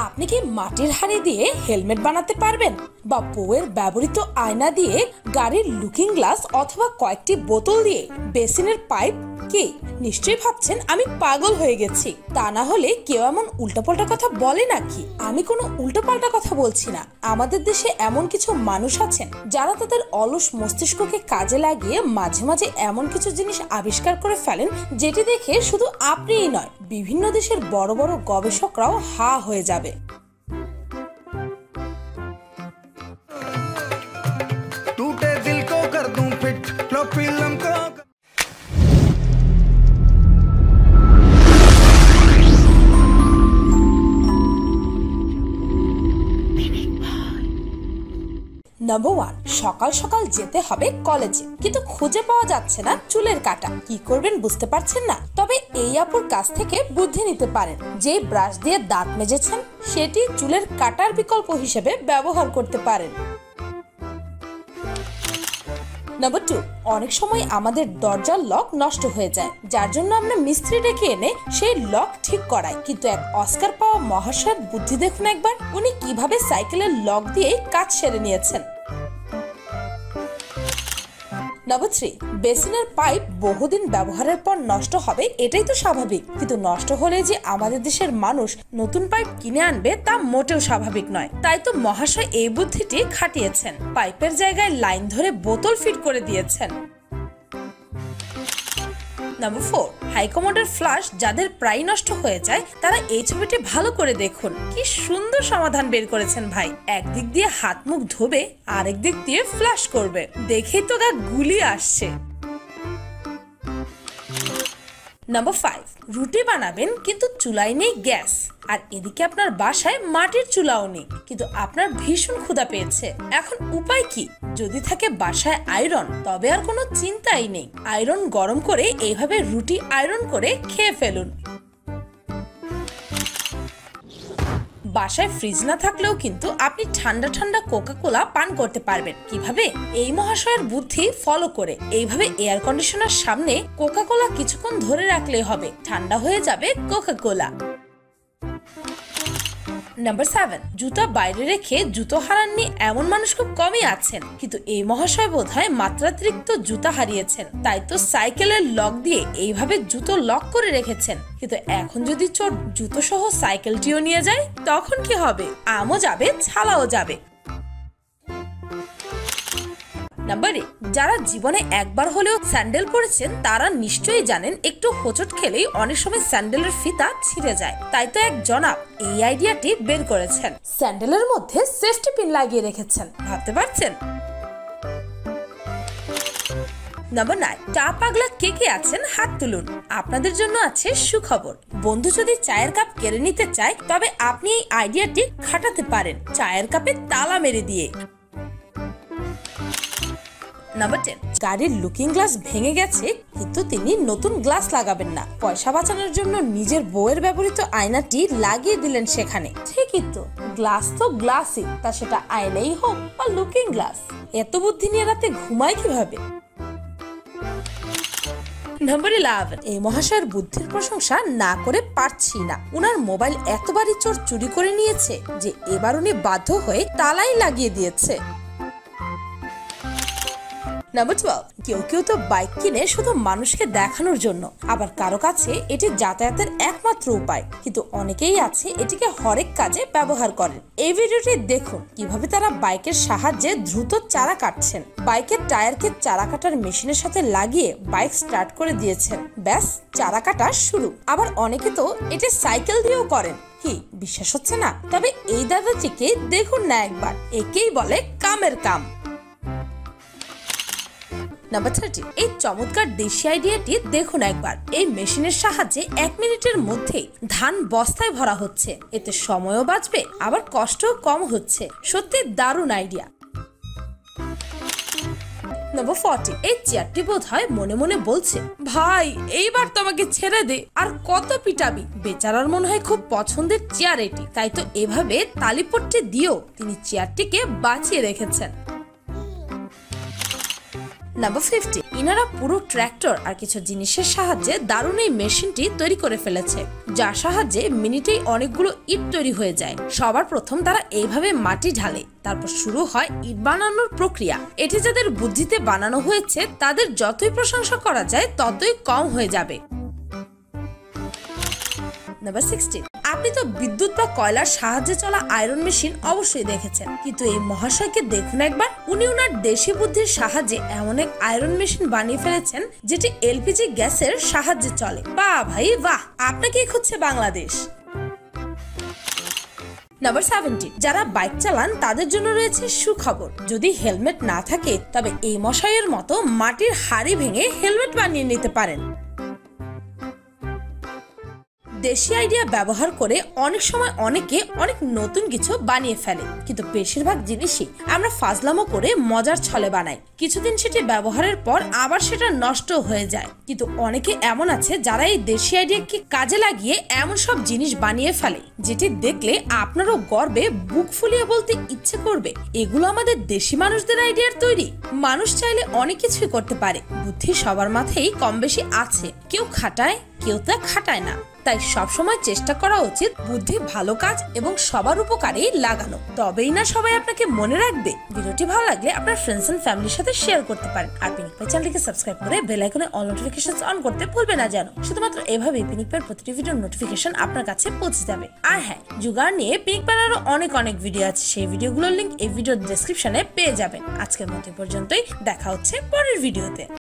আপনি কি মাটির হাঁড়ি দিয়ে হেলমেট বানাতে পারবেন, বা বউয়ের ব্যবহৃত আয়না দিয়ে গাড়ির লুকিং গ্লাস, অথবা কয়েকটি বোতল দিয়ে বেসিনের পাইপ? কি নিশ্চয়ই ভাবছেন আমি পাগল হয়ে গেছি। তা না হলে কেউ এমন উল্টাপাল্টা কথা বলে নাকি? আমি কোনো উল্টাপাল্টা কথা বলছি না। আমাদের দেশে এমন কিছু মানুষ আছেন যারা তাদের অলস মস্তিষ্ককে কাজে লাগিয়ে মাঝে মাঝে এমন কিছু জিনিস আবিষ্কার করে ফেলেন যেটি দেখে শুধু আপনিই নয়, বিভিন্ন দেশের বড় বড় গবেষকরাও হা হয়ে যাবে। टूटे दिल को कर दूं फिट, लो फिल्म को। নাম্বার 1, সকাল সকাল যেতে হবে কলেজে, কিন্তু খুঁজে পাওয়া যাচ্ছে না চুলের কাঁটা। কি করবেন বুঝতে পারছেন না? তবে এই আপুর কাছ থেকে বুদ্ধি নিতে পারেন। যে ব্রাশ দিয়ে দাঁত মেজেছেন সেটি চুলের কাটার বিকল্প হিসেবে ব্যবহার করতে পারেন। নাম্বার 2, অনেক সময় আমাদের দরজার লক নষ্ট হয়ে যায়, যার জন্য আমরা মিস্ত্রি ডেকে এনে সেই লক ঠিক করাই। কিন্তু এক অস্কার পাওয়া মহাশয়ের বুদ্ধি দেখুন একবার। উনি কিভাবে সাইকেলের লক দিয়ে কাজ সেরে নিয়েছেন। নাম্বার 3, বেসিনের পাইপ বহুদিন ব্যবহারের পর নষ্ট হবে, এটাই তো স্বাভাবিক। কিন্তু নষ্ট হলে যে আমাদের দেশের মানুষ নতুন পাইপ কিনে আনবে তা মোটেও স্বাভাবিক নয়। তাই তো মহাশয় এই বুদ্ধিটি খাটিয়েছেন, পাইপের জায়গায় লাইন ধরে বোতল ফিট করে দিয়েছেন। নাম্বার 4, হাইকমান্ডের ফ্লাশ যাদের প্রায় নষ্ট হয়ে যায়, তারা এই ছবিটি ভালো করে দেখুন। কি সুন্দর সমাধান বের করেছেন ভাই। একদিক দিয়ে হাত মুখ ধোবে, আরেক দিক দিয়ে ফ্লাশ করবে, দেখেই তো গা গুলি আসছে। নাম্বার 5, রুটি বানাবেন কিন্তু চুলায় নেই গ্যাস, আর এদিকে আপনার বাসায় মাটির চুলাও নেই, কিন্তু আপনার ভীষণ ক্ষুধা পেয়েছে। এখন উপায় কি? যদি থাকে বাসায় আয়রন, তবে আর কোনো চিন্তাই নেই। আয়রন গরম করে এইভাবে রুটি আয়রন করে খেয়ে ফেলুন। বাসায় ফ্রিজ না থাকলেও কিন্তু আপনি ঠান্ডা ঠান্ডা কোকা কোলা পান করতে পারবেন। কিভাবে? এই মহাশয়ের বুদ্ধি ফলো করে। এইভাবে এয়ার কন্ডিশনার সামনে কোকা কোলা কিছুক্ষণ ধরে রাখলেই হবে, ঠান্ডা হয়ে যাবে কোকা কোলা। নাম্বার 7, জুতা বাইরে রেখে জুতো হারাননি এমন মানুষ খুব কমই আছেন, কিন্তু এই মহাশয় বোধহয় মাত্রাতিরিক্ত জুতা হারিয়েছেন। তাই তো সাইকেলের লক দিয়ে এইভাবে জুতো লক করে রেখেছেন। কিন্তু এখন যদি চোর জুতো সহ সাইকেলটিও নিয়ে যায়, তখন কি হবে? আমও যাবে, ছালাও যাবে। নাম্বার 8, যারা জীবনে একবার হলেও স্যান্ডেল পরেছেন তারা নিশ্চয়ই জানেন একটু হোঁচট খেলেই অনেক সময় স্যান্ডেলের ফিতা ছিঁড়ে যায়। তাই তো এক জনাব এই আইডিয়াটি বের করেছেন, স্যান্ডেলের মধ্যে সেফটি পিন লাগিয়ে রেখেছেন। ভাবতে পারছেন? নাম্বার 9, চা পাগলা কে কে আছেন হাত তুলুন। আপনাদের জন্য আছে সুখবর। বন্ধু যদি চায়ের কাপ কেড়ে নিতে চায়, তবে আপনি এই আইডিয়াটি খাটাতে পারেন চায়ের কাপে তালা মেরে দিয়ে। নাম্বার 10, গাড়ির লুকিং গ্লাস ভেঙে গেছে, কিন্তু তিনি নতুন গ্লাস লাগাবেন না। পয়সা বাঁচানোর জন্য নিজের বউয়ের ব্যবহৃত আয়নাটি লাগিয়ে দিলেন সেখানে। ঠিকই তো, গ্লাস তো গ্লাসই, তা সেটা আয়নাই হোক বা লুকিং গ্লাস। এত বুদ্ধি নিয়ে রাতে ঘুমায় কিভাবে? নাম্বার 11, এই মহাশয়ের বুদ্ধির প্রশংসা না করে পারছি না। উনার মোবাইল এতবারই চোর চুরি করে নিয়েছে যে এবার উনি বাধ্য হয়ে তালাই লাগিয়ে দিয়েছে। নাম্বার 12, কেউ কেউ তো বাইক কিনে শুধু মানুষকে দেখানোর জন্য, আবার কারো কাছে এটি যাতায়াতের একমাত্র উপায়। কিন্তু অনেকেই আছে এটিকে হরেক কাজে ব্যবহার করেন। এই ভিডিওটি দেখুন কিভাবে তারা বাইকের সাহায্যে দ্রুত চারা কাটছেন। বাইকের টায়ারকে চারা কাটার মেশিনের সাথে লাগিয়ে বাইক স্টার্ট করে দিয়েছেন, ব্যাস চারা কাটা শুরু। আবার অনেকে তো এটি সাইকেল দিয়েও করেন। কি বিশ্বাস হচ্ছে না? তবে এই দাদাটিকে দেখুন না একবার, একেই বলে কামের কাম। নাম্বার 30, এই চমৎকার দেশি আইডিয়াটি দেখুন একবার। এই মেশিনের সাহায্যে 1 মিনিটের মধ্যে ধান বস্তায় ভরা হচ্ছে, এতে সময়ও বাঁচবে, আবার কষ্টও কম হচ্ছে। সত্যি দারুণ আইডিয়া। নাম্বার 40, এই চেয়ারটি বোধহয় মনে মনে বলছে, ভাই এইবার তোমাকে ছেড়ে দে, আর কত পিটাবি। বেচারার মনে হয় খুব পছন্দের চেয়ার এটি, তাই তো এভাবে তালিপট্টি দিয়েও তিনি চেয়ারটিকে বাঁচিয়ে রেখেছেন। নাম্বার 50, ইনারা পুরো ট্র্যাক্টর আর কিছু জিনিসের সাহায্যে দারুণ এই মেশিনটি তৈরি করে ফেলেছে, যার সাহায্যে মিনিটেই অনেকগুলো ইট তৈরি হয়ে যায়। সবার প্রথম তারা এইভাবে মাটি ঢালে, তারপর শুরু হয় ইট বানানোর প্রক্রিয়া। এটি যাদের বুদ্ধিতে বানানো হয়েছে তাদের যতই প্রশংসা করা যায় ততই কম হয়ে যাবে। নাম্বার 16, আপনি তো বিদ্যুৎ বা কয়লার সাহায্যে চলা আয়রন মেশিন অবশ্যই দেখেছেন, কিন্তু এই মহাশয়কে দেখুন একবার। উনি ওনার দেশি বুদ্ধির সাহায্যে এমন এক আয়রন মেশিন বানিয়ে ফেলেছেন যেটি এলপিজি গ্যাসের সাহায্যে চলে। বাহ ভাই বাহ, আপনাকেই খুঁজছে বাংলাদেশ। নাম্বার 17, যারা বাইক চালান তাদের জন্য রয়েছে সুখবর। যদি হেলমেট না থাকে তবে এই মশাইয়ের মতো মাটির হাড়ি ভেঙে হেলমেট বানিয়ে নিতে পারেন। দেশি আইডিয়া ব্যবহার করে অনেক সময় অনেকে অনেক নতুন কিছু বানিয়ে ফেলে, কিন্তু বেশিরভাগ জিনিসই আমরা ফাজলামো করে মজার ছলে বানাই। কিছুদিন সেটি ব্যবহারের পর আবার সেটা নষ্ট হয়ে যায়, কিন্তু অনেকে এমন আছে যারা এই দেশি আইডিয়াকে কাজে লাগিয়ে এমন সব জিনিস বানিয়ে ফেলে যেটি দেখলে আপনারও গর্বে বুক ফুলিয়ে বলতে ইচ্ছে করবে, এগুলো আমাদের দেশি মানুষদের আইডিয়ার তৈরি। মানুষ চাইলে অনেক কিছুই করতে পারে, বুদ্ধি সবার মাথায় কম বেশি আছে, কেউ খাটায় কেউ তা খাটায় না। তাই সবসময় চেষ্টা করা উচিত বুদ্ধি ভালো কাজ এবং সবার উপকারে লাগানো, তবেই না সবাই আপনাকে মনে রাখবে। ভিডিওটি ভালো লাগলে আপনার ফ্রেন্ডস এন্ড ফ্যামিলির সাথে শেয়ার করতে পারেন, আর পিনিক পাই চ্যানেলটিকে সাবস্ক্রাইব করে বেল আইকনে অল নোটিফিকেশনস অন করতে ভুলবেন না যেন। শুধুমাত্র এভাবেই পিনিক পাইয়ের প্রতিটি ভিডিওর নোটিফিকেশন আপনার কাছে পৌঁছে যাবে। আর হ্যাঁ, জুগার নিয়ে পিনিক পাইয়ের আরো অনেক ভিডিও আছে, সেই ভিডিওগুলোর লিংক এই ভিডিওর ডেসক্রিপশনে পেয়ে যাবেন। আজকের মতো পর্যন্তই, দেখা হচ্ছে পরের ভিডিওতে।